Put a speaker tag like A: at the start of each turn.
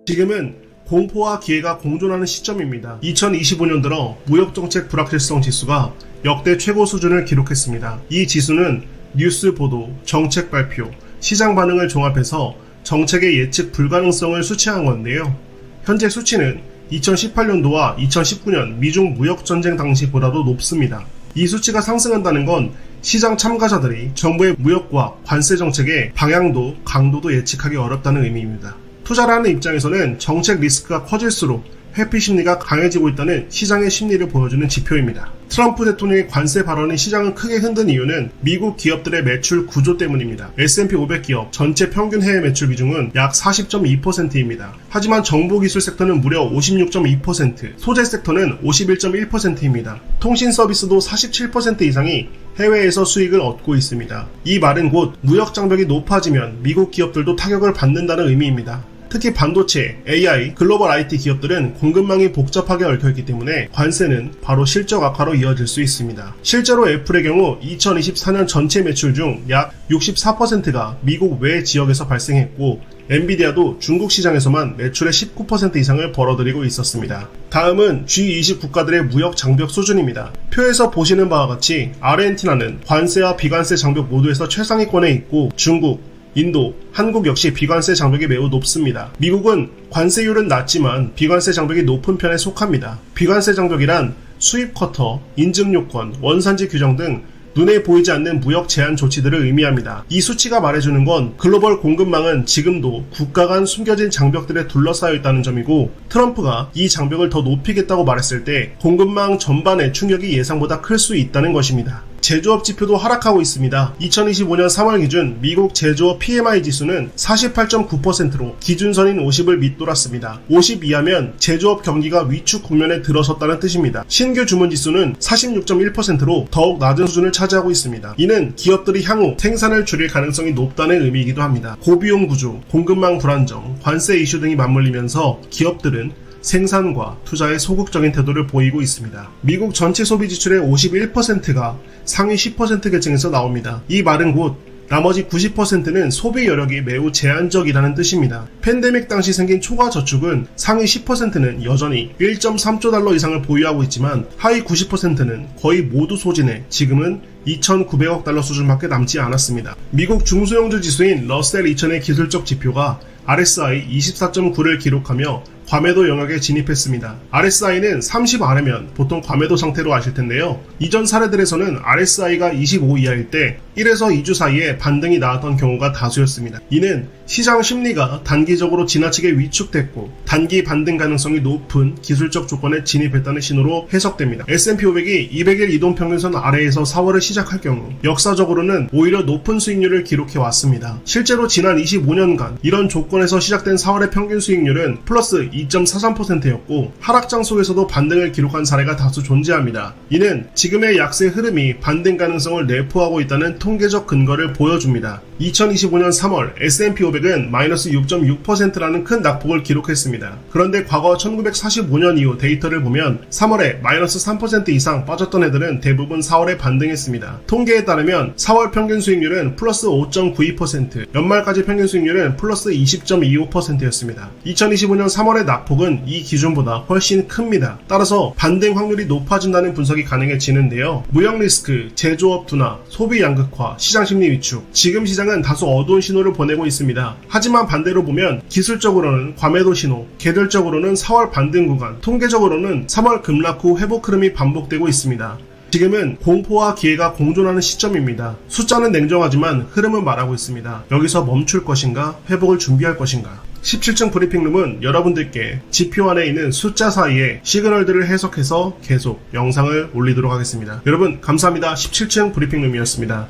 A: 지금은 공포와 기회가 공존하는 시점입니다. 2025년 들어 무역정책 불확실성 지수가 역대 최고 수준을 기록했습니다. 이 지수는 뉴스 보도, 정책 발표, 시장 반응을 종합해서 정책의 예측 불가능성을 수치한 건데요. 현재 수치는 2018년도와 2019년 미중 무역전쟁 당시보다도 높습니다. 이 수치가 상승한다는 건 시장 참가자들이 정부의 무역과 관세 정책의 방향도 강도도 예측하기 어렵다는 의미입니다. 투자를 하는 입장에서는 정책 리스크가 커질수록 회피 심리가 강해지고 있다는 시장의 심리를 보여주는 지표입니다. 트럼프 대통령의 관세 발언이 시장을 크게 흔든 이유는 미국 기업들의 매출 구조 때문입니다. S&P 500 기업 전체 평균 해외 매출 비중은 약 40.2%입니다. 하지만 정보기술 섹터는 무려 56.2%, 소재 섹터는 51.1%입니다. 통신 서비스도 47% 이상이 해외에서 수익을 얻고 있습니다. 이 말은 곧 무역 장벽이 높아지면 미국 기업들도 타격을 받는다는 의미입니다. 특히 반도체, AI, 글로벌 IT 기업들은 공급망이 복잡하게 얽혀있기 때문에 관세는 바로 실적 악화로 이어질 수 있습니다. 실제로 애플의 경우 2024년 전체 매출 중 약 64%가 미국 외 지역에서 발생했고 엔비디아도 중국 시장에서만 매출의 19% 이상을 벌어들이고 있었습니다. 다음은 G20 국가들의 무역 장벽 수준입니다. 표에서 보시는 바와 같이 아르헨티나는 관세와 비관세 장벽 모두에서 최상위권에 있고 중국, 인도, 한국 역시 비관세 장벽이 매우 높습니다. 미국은 관세율은 낮지만 비관세 장벽이 높은 편에 속합니다. 비관세 장벽이란 수입 쿼터, 인증 요건, 원산지 규정 등 눈에 보이지 않는 무역 제한 조치들을 의미합니다. 이 수치가 말해주는 건 글로벌 공급망은 지금도 국가 간 숨겨진 장벽들에 둘러싸여 있다는 점이고 트럼프가 이 장벽을 더 높이겠다고 말했을 때 공급망 전반의 충격이 예상보다 클 수 있다는 것입니다. 제조업 지표도 하락하고 있습니다. 2025년 3월 기준 미국 제조업 PMI 지수는 48.9%로 기준선인 50을 밑돌았습니다. 50 이하면 제조업 경기가 위축 국면에 들어섰다는 뜻입니다. 신규 주문 지수는 46.1%로 더욱 낮은 수준을 차지하고 있습니다. 이는 기업들이 향후 생산을 줄일 가능성이 높다는 의미이기도 합니다. 고비용 구조, 공급망 불안정, 관세 이슈 등이 맞물리면서 기업들은 생산과 투자에 소극적인 태도를 보이고 있습니다. 미국 전체 소비 지출의 51%가 상위 10% 계층에서 나옵니다. 이 말은 곧 나머지 90%는 소비 여력이 매우 제한적이라는 뜻입니다. 팬데믹 당시 생긴 초과 저축은 상위 10%는 여전히 1.3조 달러 이상을 보유하고 있지만 하위 90%는 거의 모두 소진해 지금은 2,900억 달러 수준밖에 남지 않았습니다. 미국 중소형주 지수인 러셀 2000의 기술적 지표가 RSI 24.9를 기록하며 과매도 영역에 진입했습니다. RSI는 30 아래면 보통 과매도 상태로 아실 텐데요. 이전 사례들에서는 RSI가 25 이하일 때 1에서 2주 사이에 반등이 나왔던 경우가 다수였습니다. 이는 시장 심리가 단기적으로 지나치게 위축됐고 단기 반등 가능성이 높은 기술적 조건에 진입했다는 신호로 해석됩니다. S&P 500이 200일 이동평균선 아래에서 4월을 시작할 경우 역사적으로는 오히려 높은 수익률을 기록해왔습니다. 실제로 지난 25년간 이런 조건에서 시작된 4월의 평균 수익률은 플러스 2.43%였고 하락장 속에서도 반등을 기록한 사례가 다수 존재합니다. 이는 지금의 약세 흐름이 반등 가능성을 내포하고 있다는 통계적 근거를 보여줍니다. 2025년 3월 S&P 500은 마이너스 6.6%라는 큰 낙폭을 기록했습니다. 그런데 과거 1945년 이후 데이터를 보면 3월에 마이너스 3% 이상 빠졌던 애들은 대부분 4월에 반등했습니다. 통계에 따르면 4월 평균 수익률은 플러스 5.92%, 연말까지 평균 수익률은 플러스 20.25%였습니다. 2025년 3월의 낙폭은 이 기준보다 훨씬 큽니다. 따라서 반등 확률이 높아진다는 분석이 가능해지는데요. 무역 리스크, 제조업 둔화, 소비 양극화, 시장 심리 위축, 지금 시장은 다소 어두운 신호를 보내고 있습니다. 하지만 반대로 보면 기술적으로는 과매도 신호, 계절적으로는 4월 반등 구간, 통계적으로는 3월 급락 후 회복 흐름이 반복되고 있습니다. 지금은 공포와 기회가 공존하는 시점입니다. 숫자는 냉정하지만 흐름은 말하고 있습니다. 여기서 멈출 것인가, 회복을 준비할 것인가. 17층 브리핑룸은 여러분들께 지표 안에 있는 숫자 사이에 시그널들을 해석해서 계속 영상을 올리도록 하겠습니다. 여러분 감사합니다. 17층 브리핑룸이었습니다.